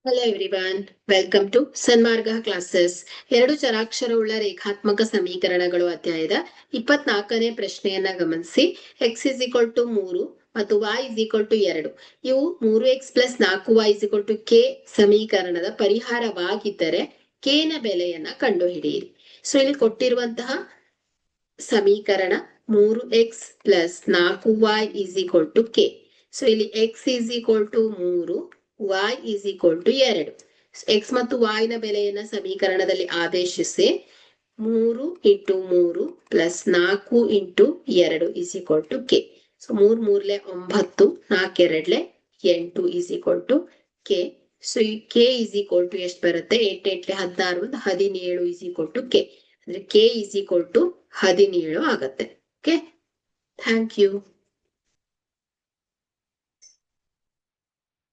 Hello everyone, welcome to Sanmarga classes. ಎರಡು ಚರಾಕ್ಷರವುಳ್ಳ ರೇಖಾತ್ಮಕ ಸಮೀಕರಣಗಳು ಅಧ್ಯಾಯದ 24ನೇ ಪ್ರಶ್ನೆಯನ್ನ ಗಮನಿಸಿ. ಎಕ್ಸ್ ಇಸ್ ಈಕ್ವಲ್ ಟು 3 ಮತ್ತು y ಇಸ್ ಈಕ್ವಲ್ ಟು 2 ಇವು 3x plus 4y is equal to k ಸಮೀಕರಣದ ಪರಿಹಾರವಾಗಿದ್ದರೆ k ನ ಬೆಲೆಯನ್ನ ಕಂಡುಹಿಡಿಯಿರಿ. ಸೊ ಇಲ್ಲಿ ಕೊಟ್ಟಿರುವಂತಹ ಸಮೀಕರಣ 3x plus 4y is equal to k. So ಇಲ್ಲಿ x is equal to 3, y is equal to 2. x ಮತ್ತು y ನ ಬೆಲೆಯನ್ನ ಸಮೀಕರಣದಲ್ಲಿ ಆದೇಶಿಸಿ 3 into 3 plus 4 into 2 is equal to k. So 3 3 9, 4 2 8 is equal to k. So ಈ k is equal to ಎಷ್ಟು ಬರುತ್ತೆ? 8 8 16 17 is equal to k. ಅಂದ್ರೆ k is equal to 17 ಆಗತ್ತೆ. Okay, thank you.